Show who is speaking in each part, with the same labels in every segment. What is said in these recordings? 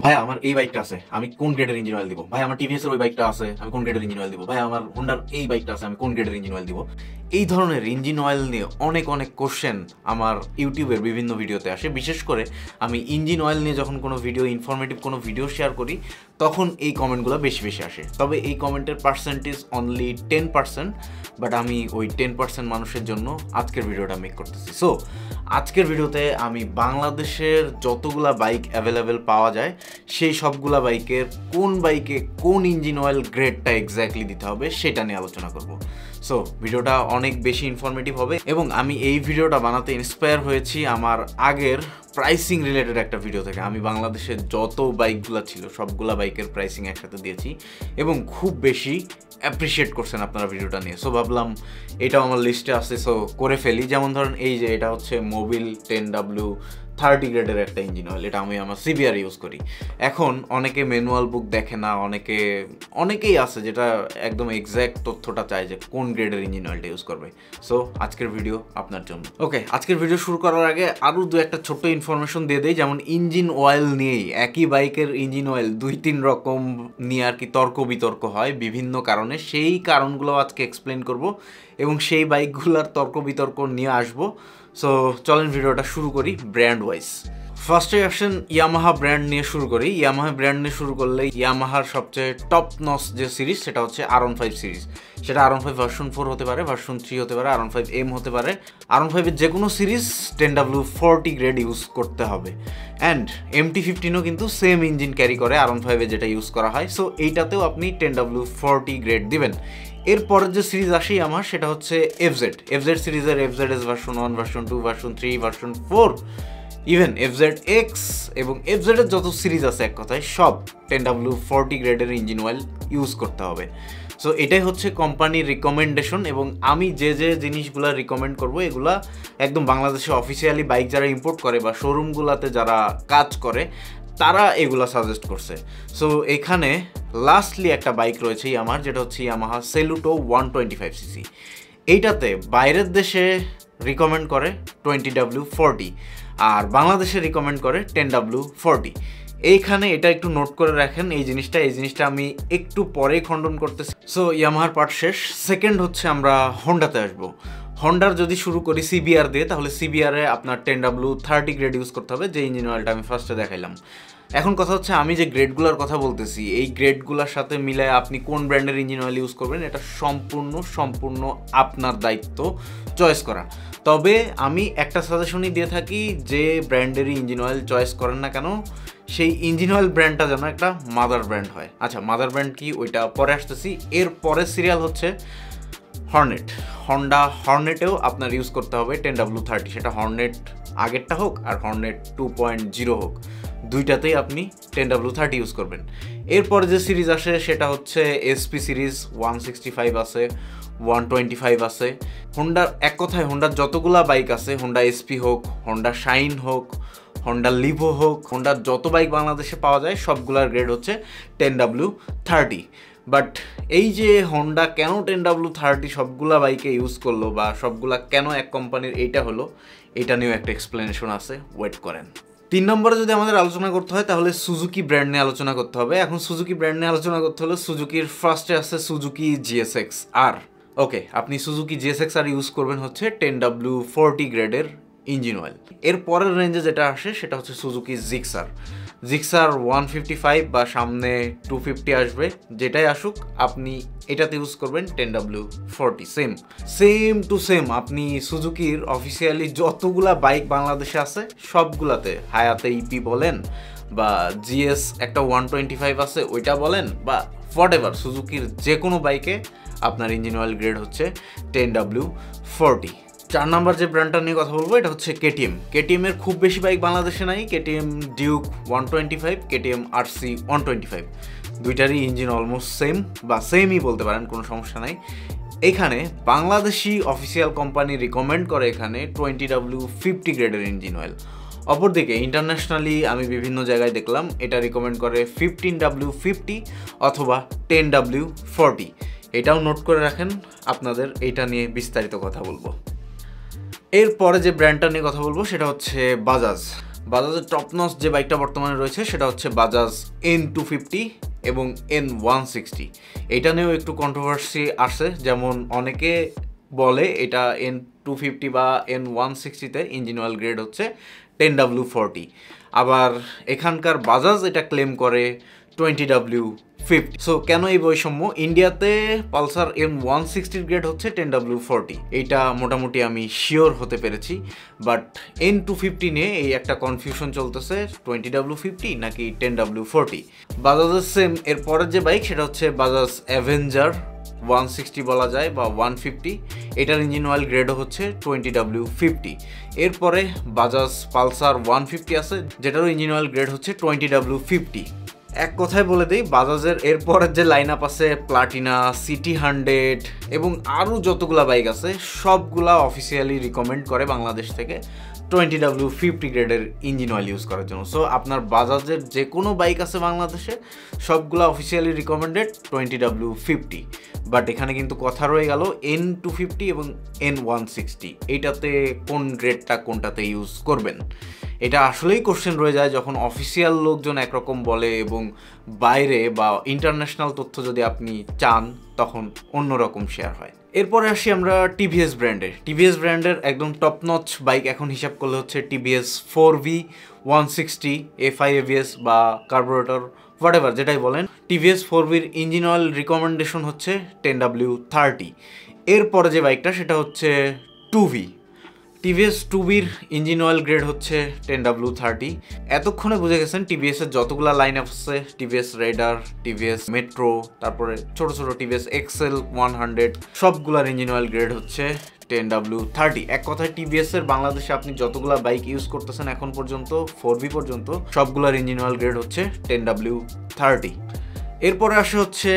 Speaker 1: ভাই আমার এই বাইকটা আছে, আমি কোন গ্রেডের ইঞ্জিন অয়েল দিব? ভাই আমার টিভিএস এর ওই বাইকটা আছে, আমি কোন গ্রেডের ইঞ্জিন অয়েল দিব? ভাই আমার হোন্ডার এই বাইকটা আছে, আমি কোন গ্রেডের ইঞ্জিন অয়েল দিব? এই ধরনের ইঞ্জিন অয়েল নিয়ে অনেক অনেক কোশ্চেন আমার ইউটিউবের বিভিন্ন ভিডিওতে আসে। বিশেষ করে আমি ইঞ্জিন অয়েল নিয়ে যখন কোনো ভিডিও, ইনফরমেটিভ কোনো ভিডিও শেয়ার করি, তখন এই কমেন্টগুলো বেশি বেশি আসে। তবে এই কমেন্টের পার্সেন্টেজ অনলি 10%, বাট আমি ওই 10% মানুষের জন্য আজকের ভিডিওটা মেক করতেছি। সো আজকের ভিডিওতে আমি বাংলাদেশের যতগুলা বাইক অ্যাভেলেবেল পাওয়া যায় সেই সবগুলা বাইকের কোন বাইকে কোন ইঞ্জিন অয়েল গ্রেডটা এক্স্যাক্টলি দিতে হবে সেটা নিয়ে আলোচনা করব। সো ভিডিওটা অনেক বেশি ইনফরমেটিভ হবে এবং আমি এই ভিডিওটা বানাতে ইন্সপায়ার হয়েছি আমার আগের প্রাইসিং রিলেটেড একটা ভিডিও থেকে। আমি বাংলাদেশের যত বাইকগুলো ছিল সবগুলা বাইকের প্রাইসিং একসাথে দিয়েছি এবং খুব বেশি অ্যাপ্রিসিয়েট করছেন আপনারা ভিডিওটা নিয়ে। সো ভাবলাম এটাও আমার লিস্টে আছে, সো করে ফেলি। যেমন ধরেন এই যে এটা হচ্ছে মোবিল 10W30 গ্রেডের একটা ইঞ্জিন অয়েল, এটা আমি আমার সিবিআর ইউজ করি। এখন অনেকে ম্যানুয়াল বুক দেখে না, অনেকেই আছে যেটা একদম এক্স্যাক্ট তথ্যটা চায় যে কোন গ্রেডের ইঞ্জিন অয়েলটা ইউজ করবে। সো আজকের ভিডিও আপনার জন্য। ওকে, আজকের ভিডিও শুরু করার আগে আরও দু একটা ছোট্ট ইনফরমেশন দিয়ে দেই। যেমন ইঞ্জিন অয়েল নিয়েই একই বাইকের ইঞ্জিন অয়েল 2-3 রকম নিয়ে আর কি তর্ক বিতর্ক হয় বিভিন্ন কারণে। সেই কারণগুলো আজকে এক্সপ্লেন করব এবং সেই বাইকগুলোর তর্ক বিতর্ক নিয়ে আসবো। সো চলেন ভিডিওটা শুরু করি ব্র্যান্ড ওয়াইজ। ফার্স্টে আসেন ইয়ামাহা ব্র্যান্ড নিয়ে শুরু করি। ইয়ামাহা ব্র্যান্ড নিয়ে শুরু করলে ইয়ামাহার সবচেয়ে টপ নস যে সিরিজ সেটা হচ্ছে R15 সিরিজ। সেটা R15 ভার্সন 4 হতে পারে, ভার্সন 3 হতে পারে, R15M হতে পারে। R15 এর যে কোনো সিরিজ 10W40 গ্রেড ইউজ করতে হবে। অ্যান্ড MT-15ও কিন্তু সেম ইঞ্জিন ক্যারি করে R15 এ যেটা ইউজ করা হয়। সো এইটাতেও আপনি 10W40 গ্রেড দিবেন। এরপরের যে সিরিজ আসে আমার সেটা হচ্ছে এফজেড সিরিজের FZS version 1, version 2, version 3, version 4, even FZX এবং FZ এর যত সিরিজ আছে এক কথায় সব 10W40 গ্রেডের ইঞ্জিন অয়েল ইউজ করতে হবে। সো এটাই হচ্ছে কোম্পানির রিকমেন্ডেশন এবং আমি যে যে জিনিসগুলো রিকমেন্ড করব এগুলা একদম বাংলাদেশে অফিসিয়ালি বাইক যারা ইম্পোর্ট করে বা শোরুমগুলোতে যারা কাজ করে তারা এগুলো সাজেস্ট করছে। সো এখানে লাস্টলি একটা বাইক রয়েছে আমার, যেটা হচ্ছে ইয়ামাহা সেলুটো 125cc। এইটাতে বাইরের দেশে রিকমেন্ড করে 20W40 আর বাংলাদেশে রিকমেন্ড করে 10W40। এইখানে এটা একটু নোট করে রাখেন এই জিনিসটা আমি একটু পরেই খণ্ডন করতেছি। সো ইয়ামাহার পার্ট শেষ। সেকেন্ড হচ্ছে আমরা হোন্ডাতে আসবো। হোন্ডার যদি শুরু করি সিবিআর দিয়ে, তাহলে সিবিআরে আপনার 10W30 গ্রেড ইউজ করতে হবে, যে ইঞ্জিন অয়েলটা আমি ফার্স্টে দেখাইলাম। এখন কথা হচ্ছে আমি যে গ্রেডগুলোর কথা বলতেছি এই গ্রেডগুলোর সাথে মিলায় আপনি কোন ব্র্যান্ডের ইঞ্জিন অয়েল ইউজ করবেন এটা সম্পূর্ণ আপনার দায়িত্ব চয়েস করা। তবে আমি একটা সাজেশনই দিয়ে থাকি, যে ব্র্যান্ডেরই ইঞ্জিন অয়েল চয়েস করেন না কেন সেই ইঞ্জিন অয়েল ব্র্যান্ডটা যেন একটা মাদার ব্র্যান্ড হয়। আচ্ছা, মাদার ব্র্যান্ড কি ওইটা পরে আসতেছি। এর পরের সিরিয়াল হচ্ছে হর্নেট। হন্ডা হর্নেটেও আপনার ইউজ করতে হবে 10W30। সেটা হর্নেট আগেরটা হোক আর হর্নেট 2.0 হোক, দুইটাতেই আপনি 10W30 ইউজ করবেন। এরপর যে সিরিজ আসে সেটা হচ্ছে এসপি সিরিজ। 165 আছে, 125 আছে। হোন্ডার এক কথায় হোন্ডার যতগুলা বাইক আছে, হোন্ডা এসপি হোক, হোন্ডা শাইন হোক, হোন্ডা লিভো হোক, হোন্ডার যত বাইক বাংলাদেশে পাওয়া যায় সবগুলার গ্রেড হচ্ছে 10W30। বাট এই যে হোন্ডা কেন 10W30 সবগুলা বাইকে ইউজ করলো বা সবগুলা কেন এক কোম্পানির এইটা হলো, এটা নিয়েও একটা এক্সপ্লেনেশন আছে, ওয়েট করেন। 3 নম্বরে যদি আমাদের আলোচনা করতে হয় তাহলে সুজুকি ব্র্যান্ড নিয়ে আলোচনা করতে হবে। এখন সুজুকি ব্র্যান্ড নিয়ে আলোচনা করতে হলে সুজুকির ফার্স্টে আছে সুজুকি GSX-R। ওকে, আপনি সুজুকি GSX-R ইউজ করবেন হচ্ছে 10W40 গ্রেডের ইঞ্জিন অয়েল। এর পরের রেঞ্জে যেটা আসে সেটা হচ্ছে সুজুকি জিক্সার 155 বা সামনে 250 আসবে, যেটাই আসুক আপনি এটাতে ইউজ করবেন 10W40। সেম টু সেম আপনি সুজুকির অফিসিয়ালি যতগুলা বাইক বাংলাদেশে আছে সবগুলাতে, হায়াতে ইপি বলেন বা GS একটা 125 আছে ওইটা বলেন বা হোয়াটএভার, সুজুকির যে কোনো বাইকে আপনার ইঞ্জিন অয়েল গ্রেড হচ্ছে 10W40। 4 নাম্বার যে ব্র্যান্ডটা নিয়ে কথা বলবো এটা হচ্ছে KTM এর খুব বেশি বাইক বাংলাদেশে নাই। KTM ডিউক 125, KTM RC 125, দুইটারই ইঞ্জিন অলমোস্ট সেম বা সেমই বলতে পারেন, কোনো সমস্যা নাই। এখানে বাংলাদেশি অফিসিয়াল কোম্পানি রিকমেন্ড করে এখানে 20W50 গ্রেডের ইঞ্জিন অয়েল। অপরদিকে ইন্টারন্যাশনালি আমি বিভিন্ন জায়গায় দেখলাম এটা রিকমেন্ড করে 15W50 অথবা 10W40। এটাও নোট করে রাখেন, আপনাদের এটা নিয়ে বিস্তারিত কথা বলবো। এরপরে যে ব্র্যান্ডটা নিয়ে কথা বলবো সেটা হচ্ছে বাজাজের টপ নচ যে বাইকটা বর্তমানে রয়েছে সেটা হচ্ছে বাজাজ N250 এবং N160। এটা নিয়েও একটু কন্ট্রোভার্সি আসে, যেমন অনেকে বলে এটা N250 বা N160তে ইঞ্জিন অয়েল গ্রেড হচ্ছে 10W40, আবার এখানকার বাজাজ এটা ক্লেম করে 20W50। সো কেন এই বৈষম্য? ইন্ডিয়াতে পালসার M160 গ্রেড হচ্ছে 10W40, এইটা মোটামুটি আমি শিওর হতে পেরেছি। বাট N250 নিয়ে এই একটা কনফিউশন চলতেছে, 20W50 নাকি 10W40। বাজাজের সেম এর পরের যে বাইক সেটা হচ্ছে বাজাজ অ্যাভেঞ্জার 160 বলা যায় বা 150, এটার ইঞ্জিন অয়েল গ্রেডও হচ্ছে 20W50। এরপরে বাজাজ পালসার 150 আছে, যেটারও ইঞ্জিন অয়েল গ্রেড হচ্ছে 20W50। এক কথায় বলে দিই, বাজাজের এরপরের যে লাইন আপ আছে প্লাটিনা, সিটি 100 এবং আরও যতগুলা বাইক আছে সবগুলা অফিসিয়ালি রিকমেন্ড করে বাংলাদেশ থেকে 20W50 গ্রেডের ইঞ্জিন অয়েল ইউজ করার জন্য। সো আপনার বাজাজের যে কোনো বাইক আছে বাংলাদেশে সবগুলো অফিসিয়ালি রিকমেন্ডেড 20W50। বাট এখানে কিন্তু কথা রয়ে গেল N250 এবং N160, এইটাতে কোন গ্রেডটা কোনটাতে ইউজ করবেন। এটা আসলেই কোশ্চেন রয়ে যায় যখন অফিসিয়াল লোকজন একরকম বলে এবং বাইরে বা ইন্টারন্যাশনাল তথ্য যদি আপনি চান তখন অন্যরকম শেয়ার হয়। এরপরে আসি আমরা টিভিএস ব্র্যান্ডের। টিভিএস ব্র্যান্ডের একদম টপ নচ বাইক এখন হিসাব করলে হচ্ছে টিভিএস 4V 160 FI ABS বা কার্বোরেটর হোয়াটএভার যেটাই বলেন। টিভিএস 4Vর ইঞ্জিন অয়েল রিকমেন্ডেশন হচ্ছে 10W30। এরপরে যে বাইকটা সেটা হচ্ছে 2V। টিভিএস 2Vর ইঞ্জিন অয়েল গ্রেড হচ্ছে 10W30। এতক্ষণে বুঝে গেছেন টিভিএসের যতগুলা লাইন আপ আছে, টিভিএস রেডার, টিভিএস মেট্রো, তারপরে ছোট ছোট টিভিএস এক্সেল 100, সবগুলার ইঞ্জিন অয়েল গ্রেড হচ্ছে 10W30। এক কথায় টিভিএস এর বাংলাদেশে আপনি যতগুলা বাইক ইউজ করতেছেন এখন পর্যন্ত 4V পর্যন্ত সবগুলার ইঞ্জিন অয়েল গ্রেড হচ্ছে 10W30। এরপরে আসে হচ্ছে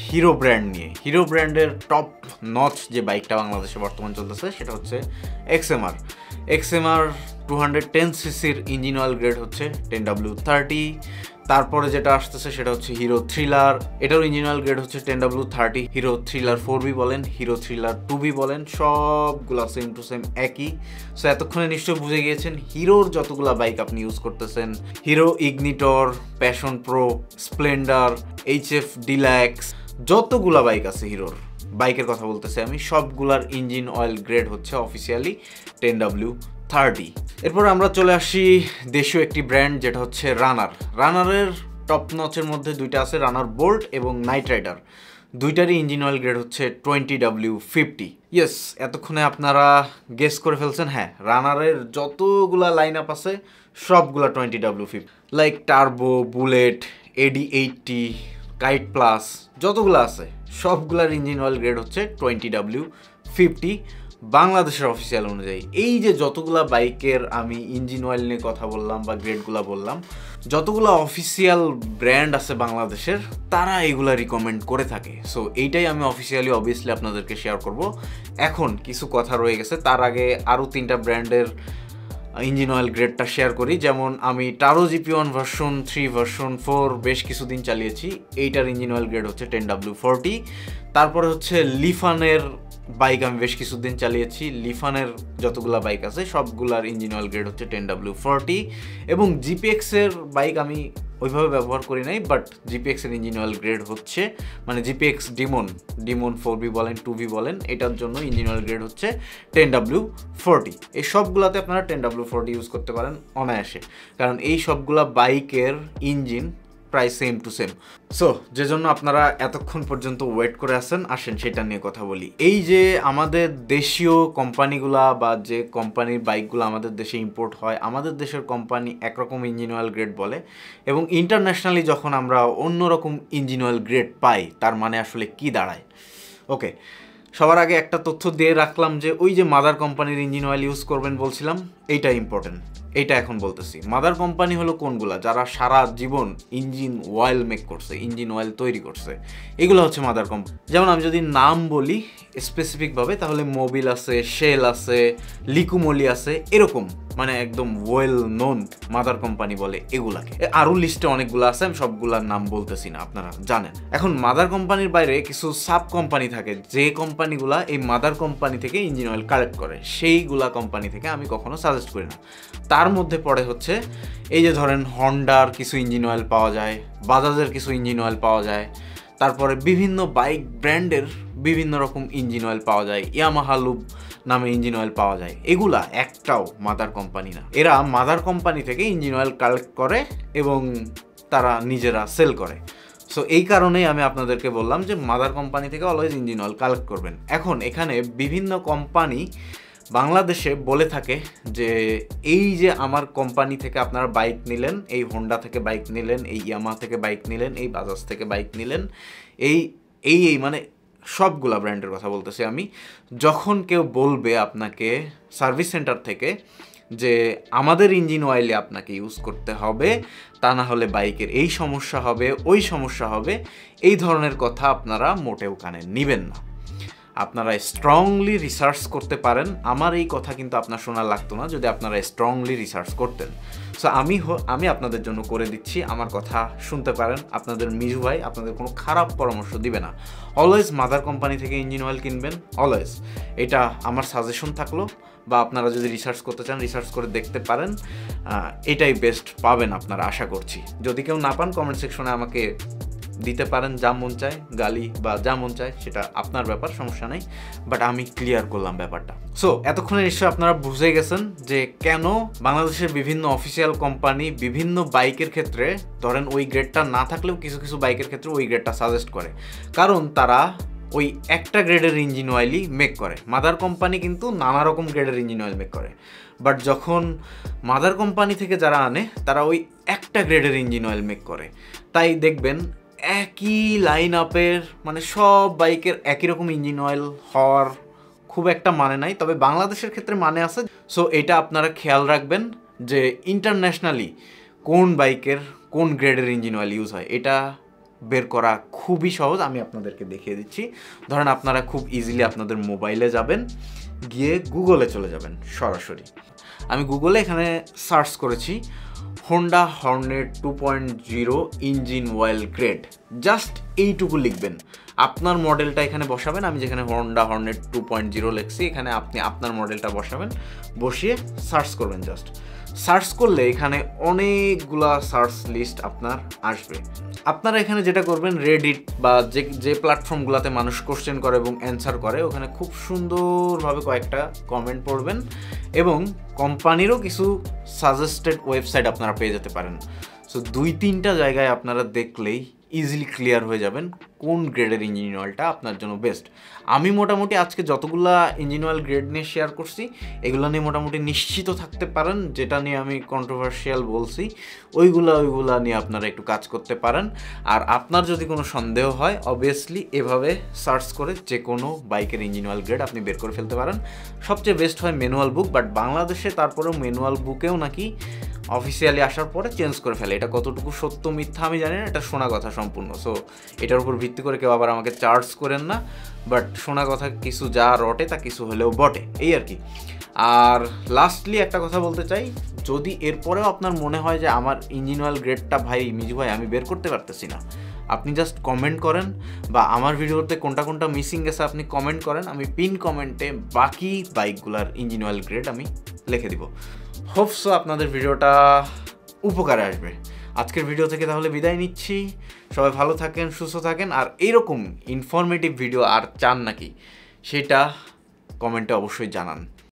Speaker 1: হিরো ব্র্যান্ড নিয়ে। হিরো ব্র্যান্ডের টপ নচ যে বাইকটা বাংলাদেশে বর্তমান চলতেছে সেটা হচ্ছে XMR 210cc engine oil grade হচ্ছে 10W30। তারপরে যেটা আসতেছে সেটা হচ্ছে হিরো থ্রিলার, এটার ইঞ্জিন অয়েল গ্রেড হচ্ছে 10W30। হিরো থ্রিলার 4V বলেন, হিরো থ্রিলার 2V বলেন, সবগুলা সেম টু সেম একই। সো এতক্ষণে নিশ্চয়ই বুঝে গিয়েছেন হিরোর যতগুলা বাইক আপনি ইউজ করতেছেন, hero ignitor, passion pro, Splendor, HF deluxe, যতগুলা বাইক আছে হিরোর বাইকের কথা বলতেছি আমি, সবগুলার ইঞ্জিন অয়েল গ্রেড হচ্ছে অফিসিয়ালি 10W30। এরপর আমরা চলে আসি দেশীয় একটি ব্র্যান্ড যেটা হচ্ছে রানারের টপ নচের মধ্যে দুইটা আছে, রানার বোল্ট এবং নাইট রাইডার, দুইটারই ইঞ্জিন অয়েল গ্রেড হচ্ছে 20W50। ইয়েস, এতক্ষণে আপনারা গেস করে ফেলছেন, হ্যাঁ রানারের যতগুলা লাইন আপ আছে সবগুলা 20W50, like turbo, bullet, AD80, kite plus, যতগুলো আছে সবগুলার ইঞ্জিন অয়েল গ্রেড হচ্ছে 20W50 বাংলাদেশের অফিসিয়াল অনুযায়ী। এই যে যতগুলা বাইকের আমি ইঞ্জিন অয়েল নিয়ে কথা বললাম বা গ্রেডগুলা বললাম, যতগুলো অফিসিয়াল ব্র্যান্ড আছে বাংলাদেশের তারা এগুলা রিকমেন্ড করে থাকে। সো এইটাই আমি অফিসিয়ালি অবভিয়াসলি আপনাদেরকে শেয়ার করব। এখন কিছু কথা রয়ে গেছে, তার আগে আরও 3টা ব্র্যান্ডের ইঞ্জিন অয়েল গ্রেডটা শেয়ার করি। যেমন আমি টারো GP1 ভার্সন 3, ভার্সন 4 বেশ কিছুদিন চালিয়েছি, এইটার ইঞ্জিন অয়েল গ্রেড হচ্ছে 10W40। তারপরে হচ্ছে লিফানের বাইক আমি বেশ কিছুদিন চালিয়েছি, লিফানের যতগুলা বাইক আছে সবগুলার ইঞ্জিন অয়েল গ্রেড হচ্ছে 10W40। এবং GPX এর বাইক আমি ওইভাবে ব্যবহার করি নাই, বাট GPX এর ইঞ্জিন অয়েল গ্রেড হচ্ছে, মানে GPX ডিমন 4V বলেন 2V বলেন, এটার জন্য ইঞ্জিন অয়েল গ্রেড হচ্ছে 10W40। এই সবগুলাতে আপনারা 10W40 ইউজ করতে পারেন অনায়াসে, কারণ এই সবগুলা বাইকের ইঞ্জিন প্রায় সেম টু সেম। সো যে জন্য আপনারা এতক্ষণ পর্যন্ত ওয়েট করে আসেন, আসেন সেটা নিয়ে কথা বলি। এই যে আমাদের দেশীয় কোম্পানিগুলা বা যে কোম্পানির বাইকগুলো আমাদের দেশে ইম্পোর্ট হয়, আমাদের দেশের কোম্পানি একরকম ইঞ্জিন অয়েল গ্রেড বলে এবং ইন্টারন্যাশনালি যখন আমরা অন্যরকম ইঞ্জিন অয়েল গ্রেড পাই তার মানে আসলে কি দাঁড়ায়। ওকে, সবার আগে একটা তথ্য দিয়ে রাখলাম যে ওই যে মাদার কোম্পানির ইঞ্জিন অয়েল ইউজ করবেন বলছিলাম, এইটা ইম্পর্টেন্ট, এইটা এখন বলতেছি। মাদার কোম্পানি হলো কোনগুলা, যারা সারা জীবন ইঞ্জিন অয়েল মেক করছে, ইঞ্জিন অয়েল তৈরি করছে, এগুলো হচ্ছে মাদার কোম্পানি। যেমন আমি যদি নাম বলি স্পেসিফিকভাবে তাহলে মোবিল আছে, শেল আছে, লিকুমলি আছে, এরকম মানে একদম ওয়েল নোন মাদার কোম্পানি বলে এগুলাকে। আরও লিস্টে অনেকগুলো আছে, আমি সবগুলার নাম বলতেছি না, আপনারা জানেন। এখন মাদার কোম্পানির বাইরে কিছু সাব কোম্পানি থাকে, যে কোম্পানিগুলা এই মাদার কোম্পানি থেকে ইঞ্জিন অয়েল কালেক্ট করে, সেইগুলা কোম্পানি থেকে আমি কখনো সাজেস্ট করি না। তার মধ্যে পড়ে হচ্ছে এই যে ধরেন হন্ডার কিছু ইঞ্জিন অয়েল পাওয়া যায়, বাজাজের কিছু ইঞ্জিন অয়েল পাওয়া যায়, তারপরে বিভিন্ন বাইক ব্র্যান্ডের বিভিন্ন রকম ইঞ্জিন অয়েল পাওয়া যায়, ইয়ামাহা লুব নামে ইঞ্জিন অয়েল পাওয়া যায়। এগুলা একটাও মাদার কোম্পানি না, এরা মাদার কোম্পানি থেকে ইঞ্জিন অয়েল কালেক্ট করে এবং তারা নিজেরা সেল করে। সো এই কারণেই আমি আপনাদেরকে বললাম যে মাদার কোম্পানি থেকে অলওয়েজ ইঞ্জিন অয়েল কালেক্ট করবেন। এখন এখানে বিভিন্ন কোম্পানি বাংলাদেশে বলে থাকে যে এই যে আমার কোম্পানি থেকে আপনারা বাইক নিলেন, এই হোন্ডা থেকে বাইক নিলেন, এই ইয়ামাহা থেকে বাইক নিলেন, এই বাজাজ থেকে বাইক নিলেন, এই এই এই মানে সবগুলা ব্র্যান্ডের কথা বলতেছি আমি। যখন কেউ বলবে আপনাকে সার্ভিস সেন্টার থেকে যে আমাদের ইঞ্জিন অয়েলে আপনাকে ইউজ করতে হবে, তা না হলে বাইকের এই সমস্যা হবে, ওই সমস্যা হবে, এই ধরনের কথা আপনারা মোটেও কানে নেবেন না। আপনারা স্ট্রংলি রিসার্চ করতে পারেন। আমার এই কথা কিন্তু আপনার শোনা লাগতো না যদি আপনারা স্ট্রংলি রিসার্চ করতেন। সো আমি আপনাদের জন্য করে দিচ্ছি, আমার কথা শুনতে পারেন। আপনাদের মিজু ভাই আপনাদের কোনো খারাপ পরামর্শ দিবে না। অলওয়েজ মাদার কোম্পানি থেকে ইঞ্জিন অয়েল কিনবেন, অলওয়েজ। এটা আমার সাজেশন থাকলো, বা আপনারা যদি রিসার্চ করতে চান রিসার্চ করে দেখতে পারেন, এটাই বেস্ট পাবেন আপনারা, আশা করছি। যদি কেউ না পান কমেন্ট সেকশনে আমাকে দিতে পারেন, যা মন চায় গালি বা যা মন চায় সেটা আপনার ব্যাপার, সমস্যা নেই, বাট আমি ক্লিয়ার করলাম ব্যাপারটা। সো এতক্ষণে নিশ্চয়ই আপনারা বুঝে গেছেন যে কেন বাংলাদেশের বিভিন্ন অফিসিয়াল কোম্পানি বিভিন্ন বাইকের ক্ষেত্রে ধরেন ওই গ্রেডটা না থাকলেও কিছু কিছু বাইকের ক্ষেত্রে ওই গ্রেডটা সাজেস্ট করে, কারণ তারা ওই একটা গ্রেডের ইঞ্জিন অয়েলই মেক করে। মাদার কোম্পানি কিন্তু নানা রকম গ্রেডের ইঞ্জিন অয়েল মেক করে, বাট যখন মাদার কোম্পানি থেকে যারা আনে তারা ওই একটা গ্রেডের ইঞ্জিন অয়েল মেক করে। তাই দেখবেন একই লাইন আপের মানে সব বাইকের একই রকম ইঞ্জিন অয়েল হওয়ার খুব একটা মানে নাই, তবে বাংলাদেশের ক্ষেত্রে মানে আছে। সো এটা আপনারা খেয়াল রাখবেন যে ইন্টারন্যাশনালি কোন বাইকের কোন গ্রেডের ইঞ্জিন অয়েল ইউজ হয়, এটা বের করা খুবই সহজ। আমি আপনাদেরকে দেখিয়ে দিচ্ছি। ধরেন আপনারা খুব ইজিলি আপনাদের মোবাইলে যাবেন, গিয়ে গুগলে চলে যাবেন সরাসরি। আমি গুগলে এখানে সার্চ করেছি Honda Hornet 2.0 engine oil grade, just এইটুকু লিখবেন, আপনার মডেলটা এখানে বসাবেন। আমি যেখানে হোন্ডা হর্নেট 2.0 লিখছি, এখানে আপনি আপনার মডেলটা বসাবেন, বসিয়ে সার্চ করবেন। জাস্ট সার্চ করলে এখানে অনেকগুলা সার্চ লিস্ট আপনার আসবে। আপনারা এখানে যেটা করবেন, রেডিট বা যে প্ল্যাটফর্মগুলোতে মানুষ কোশ্চেন করে এবং অ্যান্সার করে, ওখানে খুব সুন্দরভাবে কয়েকটা কমেন্ট পড়বেন এবং কোম্পানিরও কিছু সাজেস্টেড ওয়েবসাইট আপনারা পেয়ে যেতে পারেন। সো 2-3টা জায়গায় আপনারা দেখলেই ইজিলি ক্লিয়ার হয়ে যাবেন কোন গ্রেডের ইঞ্জিন অয়েলটা আপনার জন্য বেস্ট। আমি মোটামুটি আজকে যতগুলা ইঞ্জিন অয়েল গ্রেড নিয়ে শেয়ার করছি, এগুলো নিয়ে মোটামুটি নিশ্চিত থাকতে পারেন, যেটা নিয়ে আমি কন্ট্রোভার্সিয়াল বলছি ওইগুলা নিয়ে আপনারা একটু কাজ করতে পারেন। আর আপনার যদি কোনো সন্দেহ হয়, অবভিয়াসলি এভাবে সার্চ করে যে কোনো বাইকের ইঞ্জিন অয়েল গ্রেড আপনি বের করে ফেলতে পারেন। সবচেয়ে বেস্ট হয় ম্যানুয়াল বুক, বাট বাংলাদেশে তারপরেও ম্যানুয়াল বুকেও নাকি অফিসিয়ালি আসার পরে চেঞ্জ করে ফেলে। এটা কতটুকু সত্য মিথ্যা আমি জানি না, এটা শোনা কথা সম্পূর্ণ। সো এটার উপর ভিত্তি করে কেউ আবার আমাকে চার্জ করেন না, বাট শোনা কথা কিছু যা রটে তা কিছু হলেও বটে, এই আর কি। আর লাস্টলি একটা কথা বলতে চাই, যদি এরপরেও আপনার মনে হয় যে আমার ইঞ্জিন অয়েল গ্রেডটা ভাই মিজু ভাই আমি বের করতে পারতেছি না, আপনি জাস্ট কমেন্ট করেন, বা আমার ভিডিওতে কোনটা কোনটা মিসিং গেছে আপনি কমেন্ট করেন, আমি পিন কমেন্টে বাকি বাইকগুলার ইঞ্জিন অয়েল গ্রেড আমি লিখে দিব। হোপসো আপনাদের ভিডিওটা উপকারে আসবে। আজকের ভিডিও থেকে তাহলে বিদায় নিচ্ছি। সবাই ভালো থাকেন, সুস্থ থাকেন। আর এইরকম ইনফরমেটিভ ভিডিও আর চান নাকি সেটা কমেন্টে অবশ্যই জানান।